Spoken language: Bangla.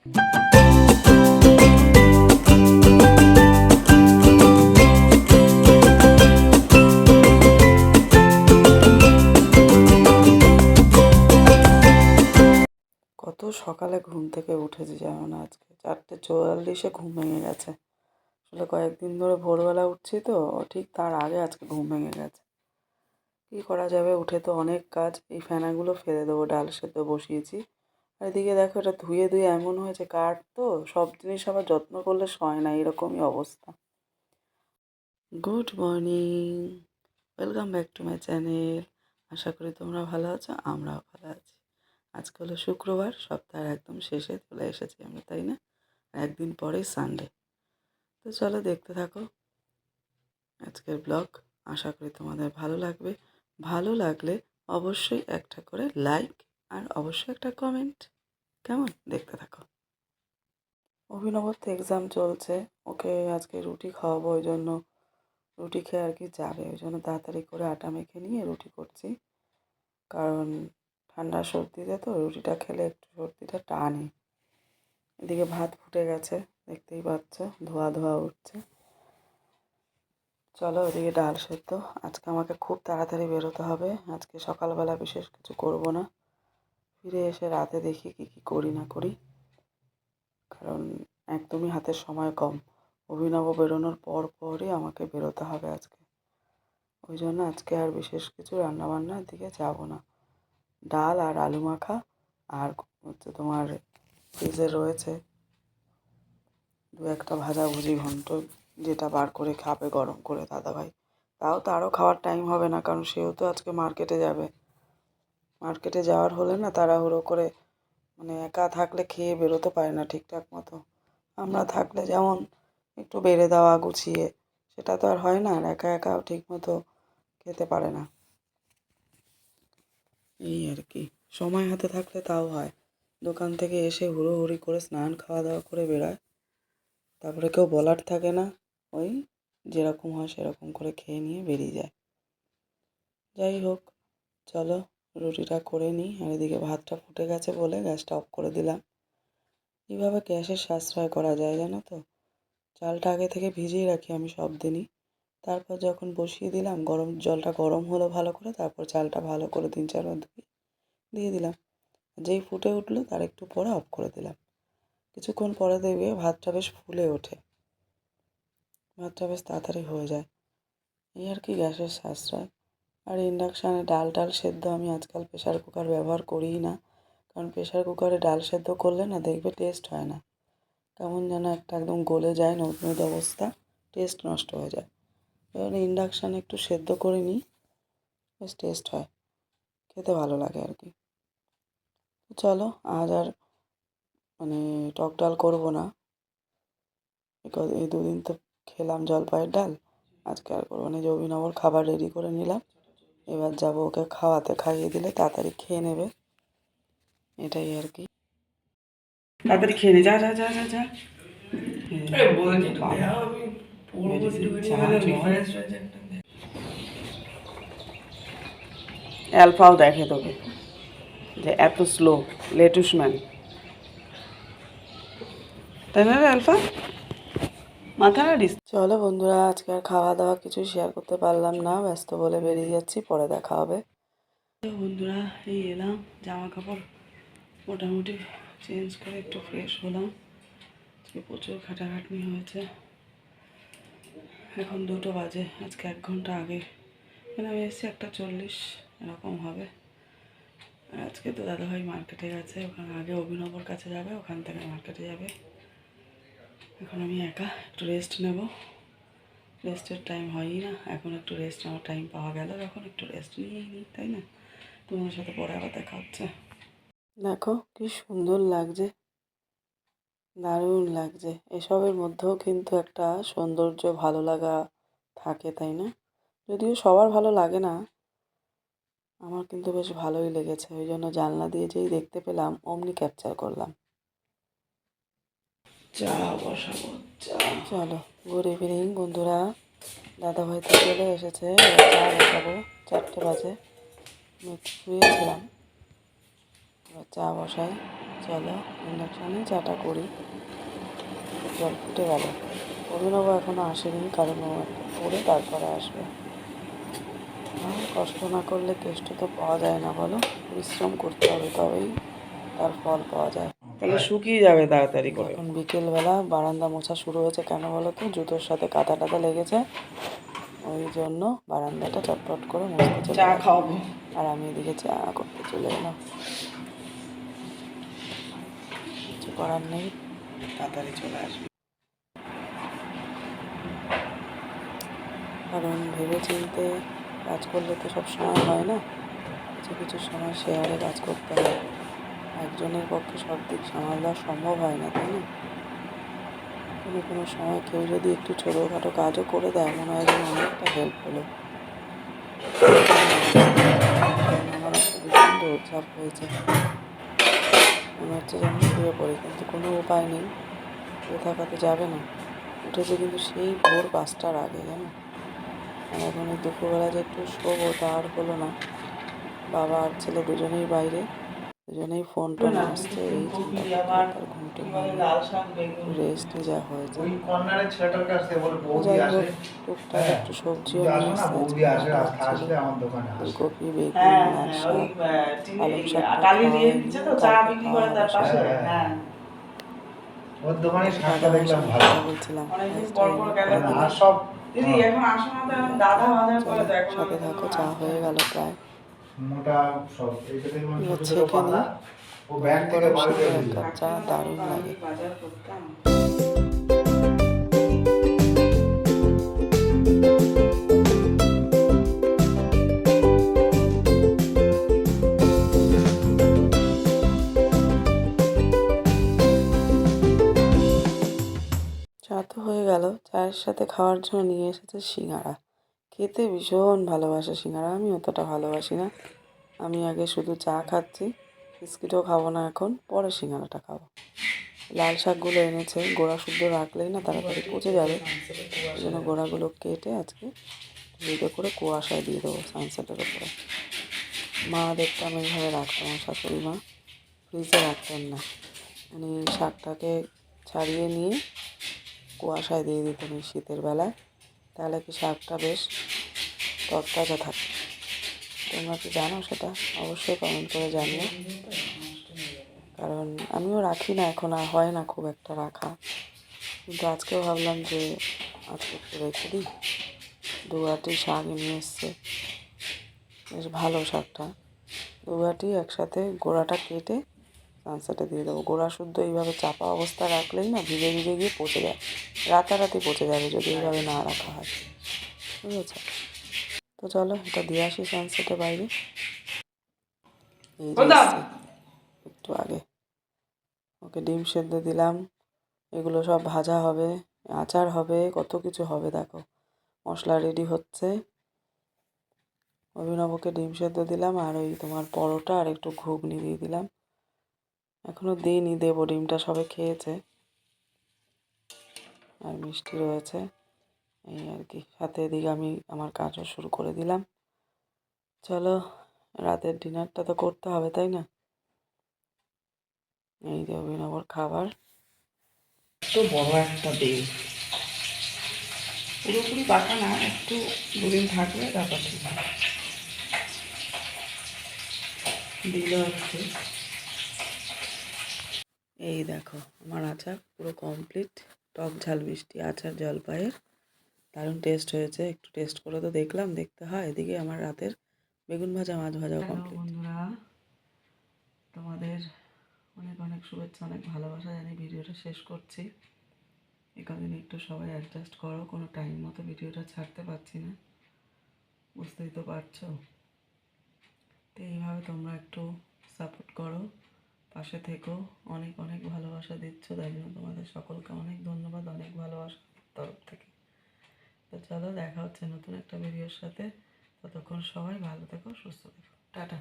কত সকালে ঘুম থেকে উঠেছি জানো না, আজকে 4:44 ঘুম ভেঙে গেছে। আসলে কয়েকদিন ধরে ভোরবেলা উঠছি তো, ঠিক তার আগে আজকে ঘুম ভেঙে গেছে। কী করা যাবে, উঠে তো অনেক কাজ। এই ফেনাগুলো ফেলে দেবো, ডাল সেদ্ধ বসিয়েছি। আর এদিকে দেখো, এটা ধুয়ে ধুয়ে এমন হয়েছে, কাঠ তো সব জিনিস আবার যত্ন করলে সয় না, এরকমই অবস্থা। Good morning, welcome back to my channel. আশা করি তোমরা ভালো আছো, আমরাও ভালো আছি। আজকে হলো শুক্রবার, সপ্তাহের একদম শেষে চলে এসেছি আমরা, তাই না? একদিন পরেই সানডে। তো চলো দেখতে থাকো আজকের ব্লগ। আশা করি তোমাদের ভালো লাগবে। ভালো লাগলে অবশ্যই একটা করে লাইক আর অবশ্যই একটা কমেন্ট। কেমন, দেখতে থাকো। অভিনবর তো এক্সাম চলছে, ওকে আজকে রুটি খাওয়াবো, ওই জন্য রুটি খেয়ে আর কি যাবে, ওই জন্য তাড়াতাড়ি করে আটা মেখে নিয়ে রুটি করছি। কারণ ঠান্ডা সর্দিতে তো রুটিটা খেলে একটু সর্দিটা টানে। এদিকে ভাত ফুটে গেছে, দেখতেই পাচ্ছ, ধোয়া ধোয়া উঠছে। চলো ওদিকে ডাল সেদ্ধ। আজকে আমাকে খুব তাড়াতাড়ি বেরোতে হবে, আজকে সকালবেলা বিশেষ কিছু করব না। ফিরে এসে রাতে দেখি কী কী করি না করি, কারণ একদমই হাতের সময় কম। অভিনব বেরোনোর পরই আমাকে বেরোতে হবে আজকে। ওই জন্য আজকে আর বিশেষ কিছু রান্নাবান্নার দিকে যাব না। ডাল আর আলু মাখা, আর হচ্ছে তোমার ফ্রিজে রয়েছে 2-1টা ভাজাভুজি ঘন্ট, যেটা বার করে খাবে গরম করে দাদাভাই। তাও তারও খাওয়ার টাইম হবে না, কারণ সেও তো আজকে মার্কেটে যাবে। মার্কেটে যাওয়ার হলে না তাড়াহুড়ো করে, মানে একা থাকলে খেয়ে বেরোতে পারে না ঠিকঠাক মতো। আমরা থাকলে যেমন একটু বেড়ে দেওয়া গুছিয়ে, সেটা তো আর হয় না, আর একা একাও ঠিক মতো খেতে পারে না। এই আর কি, সময় হাতে থাকলে তাও হয়। দোকান থেকে এসে হুড়োহুড়ি করে স্নান খাওয়া দাওয়া করে বেরোয়, তারপরে কেউ বলার থাকে না, ওই যেরকম হয় সেরকম করে খেয়ে নিয়ে বেরিয়ে যায়। যাই হোক, চলো রুটিটা করে নিই। আর এদিকে ভাতটা ফুটে গেছে বলে গ্যাসটা অফ করে দিলাম। এইভাবে গ্যাসের সাশ্রয় করা যায় জানো তো। চালটা আগে থেকে ভিজিয়ে রাখি আমি সব দিনই, তারপর যখন বসিয়ে দিলাম, জলটা গরম হলো ভালো করে, তারপর চালটা ভালো করে 3-4 বার ধুয়ে দিয়ে দিলাম। যেই ফুটে উঠলো তার একটু পরে অফ করে দিলাম। কিছুক্ষণ পরে দেখবে ভাতটা বেশ ফুলে ওঠে, ভাতটা বেশ তাড়াতাড়ি হয়ে যায়। এই আর কি গ্যাসের সাশ্রয়। আর ইন্ডাকশানে ডাল সেদ্ধ আমি আজকাল প্রেশার কুকার ব্যবহার করিই না, কারণ প্রেশার কুকারে ডাল সেদ্ধ করলে না দেখবে টেস্ট হয় না, কেমন যেন একটা একদম গলে যায়, নদনদ অবস্থা, টেস্ট নষ্ট হয়ে যায়। এবার ইন্ডাকশানে একটু সেদ্ধ করে নিই, বেশ টেস্ট হয়, খেতে ভালো লাগে আর কি। চলো আজ আর মানে টক ডাল করবো না, এই 2 দিন তো খেলাম জলপাইয়ের ডাল, আজকে আর করবো না। যে অভিনবর খাবার রেডি করে নিলাম, এবার যাবো ওকে খাওয়াতে, খাইয়ে দিলে তাড়াতাড়ি খেয়ে নেবে, এটাই আর কি। তাড়াতাড়ি খেয়ে নে, যা যা যা যা যা। অ্যালফাও দেখে তোকে যে এত স্লো লেটুসম্যান, তাই না রে অ্যালফা? মাথা নাড়িস। চলো বন্ধুরা, আজকে আর খাওয়া দাওয়া কিছুই শেয়ার করতে পারলাম না, ব্যস্ত বলে বেরিয়ে যাচ্ছি, পরে দেখা হবে। বন্ধুরা এই এলাম, জামা কাপড় মোটামুটি চেঞ্জ করে একটু ফ্রেশ হলাম। আজকে প্রচুর খাটাখাটনি হয়েছে। এখন 2টো বাজে, আজকে 1 ঘন্টা আগে মানে আমি এসেছি 1:40 এরকম হবে। আর আজকে তো দাদাভাই মার্কেটে গেছে, ওখানে আগে অভিনবর কাছে যাবে, ওখান থেকে মার্কেটে যাবে। এখন আমি একা একটু রেস্ট নেব, রেস্টের টাইম হয়ই না, এখন একটু রেস্ট নেওয়ার টাইম পাওয়া গেল, এখন একটু রেস্ট নিয়েই নিই, তাই না? তোমার সাথে পরে আবার দেখা হচ্ছে। দেখো কি সুন্দর লাগছে, দারুণ লাগছে। এসবের মধ্যেও কিন্তু একটা সৌন্দর্য, ভালো লাগা থাকে, তাই না? যদিও সবার ভালো লাগে না, আমার কিন্তু বেশ ভালোই লেগেছে, ওই জন্য জানলা দিয়ে যেই দেখতে পেলাম অমনি ক্যাপচার করলাম। চা বসাবো, চা। চলো, গুড ইভিনিং বন্ধুরা, দাদাভাই তো চলে এসেছে, চা বসাবো, 4টে বাজে। আমি একটু শুয়েছিলাম, এবার চা বসাই। চলো ইন্ডাকশানে চাটা করি। জল ফুটে গেল। অভিনব এখনও আসেনি, কারণ ও একটা করে তারপরে আসবে। কষ্ট না করলে কেষ্ট তো পাওয়া যায় না বলো, পরিশ্রম করতে হবে, তবেই তার ফল পাওয়া যায়। তাহলে শুকিয়ে যাবে তাড়াতাড়ি করে। এখন বিকেলবেলা বারান্দা মোছা শুরু হয়েছে, কেন বলো তো, জুতোর সাথে কাদা টাদা লেগেছে, ওই জন্য বারান্দাটা চটপট করে মুছতে চলে চা গেল। খাওয়াবো। আর আমি এদিকে চা করতে চলে এলাম। কিছু করার নেই, তাড়াতাড়ি চলে আসবে। কারণ ভেবে চিন্তে কাজ করলে তো সব সময় হয় না, কিছু কিছু সময় শেয়ারে কাজ করতে হয়। একজনের পক্ষে সব দিক সামাল দেওয়া সম্ভব হয় না, তাই না? কোনো কোনো সময় কেউ যদি একটু ছোটোখাটো কাজও করে দেয়, মনে হয় যেন অনেকটা হেল্প হলো। কারণ আমার একটা ভীষণ দৌড়ঝাঁপ হয়েছে, মনে হচ্ছে যেন শুয়ে পড়ি, কিন্তু কোনো উপায় নেই, শুয়ে থাকা তো যাবে না। উঠেছে কিন্তু সেই ভোর 5টার আগে, জানো। আর এখন এই দুপুরবেলা যে একটু শোবো তা আর হলো না। বাবা আর ছেলে দুজনেই বাইরে, দুজনেই ফোন টোন আসছে, এই চিন্তা করতে করতে আর ঘুমটুম হয়নি। রেস্টই যা হয়েছে। তো যাই হোক, টুকটাক একটু সবজিও নিয়ে এসছে আজকে, হাট হাট ছিল। ফুলকপি, বেগুন, লাল শাক, পালং শাকটা খাওয়া হয়নি, কালকে খাওয়া হবে সকালে। ওর দোকানে শাকটা দাদাভাইয়ের দেখলাম সঙ্গে ভালো। কথা বলছিলাম, অনেকদিন গ্যাসটা পর পর রিমুভ গেলে করে না দিলাম। আর সব দিদি এখন আসো না তো, এখন দাদা বাজার করে চলো তো এখন সাথে আমি থাকো, তোমার চা আসতে হয়ে হবে গেল না। প্রায়। মোটা সব এইটা থেকে মানে এবার ছোট ছোট ছেঁকে পাতা নিই। ও ব্যাগ গরম থেকে গরম বার করে শীতের এক দিল। কাপ চা দারুণ লাগে। বাজার করতাম। চা তো হয়ে গেল, চায়ের সাথে খাওয়ার জন্য নিয়ে এসেছে সিঙ্গারা। খেতে ভীষণ ভালোবাসে সিঙ্গারা, আমি অতটা ভালোবাসি না। আমি আগে শুধু চা খাচ্ছি, বিস্কিটও খাবো না এখন, পরে সিঙ্গারাটা খাবো। লাল শাকগুলো এনেছে, গোড়া শুদ্ধ রাখলেই না তাড়াতাড়ি পচে যাবে, ওই জন্য গোড়াগুলো কেটে আজকে ঝুড়িতে করে কুয়াশায় দিয়ে দেবো সানসেটের ওপরে। মা দেখতাম এইভাবে রাখতাম, আমার শাশুড়ি মা ফ্রিজে রাখতেন না, উনি শাকটাকে ছাড়িয়ে নিয়ে কুয়াশায় দিয়ে দিতেন এই শীতের বেলায়, তাহলে কি শাকটা বেশ তরতাজা থাকে। তোমরা কি জানো সেটা? অবশ্যই কমেন্ট করে জানিও, কারণ আমিও রাখি না এখন, আর হয় না খুব একটা রাখা, কিন্তু আজকেও ভাবলাম যে আজকে একটু রেখে দিই। 2 আঁটি শাক নিয়ে এসছে, বেশ ভালো শাকটা। 2 আঁটি একসাথে গোড়াটা কেটে সানসেটে দিয়ে দেবো। গোড়া শুদ্ধ এইভাবে চাপা অবস্থা রাখলেই না ভিজে ভিজে গিয়ে পচে যায়, রাতারাতি পচে যাবে যদি এইভাবে না রাখা হয়, বুঝেছ? তো চলো এটা দিয়ে আসি সানসেটে বাইরে। এই যে এসছে একটু আগে, ওকে ডিম সেদ্ধ দিলাম, এগুলো সব ভাজা হবে, আচার হবে, কত কিছু হবে। দেখো মশলা রেডি হচ্ছে। অভিনবকে ডিম সেদ্ধ দিলাম, আর ওই তোমার পরোটা আর একটু ঘুগনি দিয়ে দিলাম। এখনও দিইনি, দেবো, ডিমটা সবে খেয়েছে। আর মিষ্টি রয়েছে, এই আর কি। সাথে এদিকে আমি আমার কাজও শুরু করে দিলাম। চলো রাতের ডিনারটা তো করতে হবে, তাই না? এই যে অভিনবর খাবার। তো বড় একটা ডিম, পুরোপুরি পাকা না, একটু দুদিন থাকলে তারপর ঠিক আছে। দিল হচ্ছে। এই দেখো আমার আচার পুরো কমপ্লিট, টক ঝাল মিষ্টি আচার জলপাইয়ের, দারুণ টেস্ট হয়েছে। একটু টেস্ট করে তো দেখলাম, দেখতে হয়। এদিকে আমার রাতের বেগুন ভাজা মাছ ভাজাও কমপ্লিট। বন্ধুরা, তোমাদের অনেক অনেক শুভেচ্ছা, অনেক ভালোবাসা জানি ভিডিওটা শেষ করছি। এ কদিন একটু সবাই অ্যাডজাস্ট করো, কোনো টাইম মতো ভিডিওটা ছাড়তে পারছি না, বুঝতেই তো পারছো। তো এইভাবে তোমরা একটু সাপোর্ট করো, পাশে থেকো, অনেক অনেক ভালোবাসা দিচ্ছ, তাই জন্য তোমাদের সকলকে অনেক ধন্যবাদ, অনেক ভালোবাসা তরফ থেকে। তো চলো দেখা হচ্ছে নতুন একটা ভিডিওর সাথে, ততক্ষণ সবাই ভালো থেকো, সুস্থ থেকো, টাটা।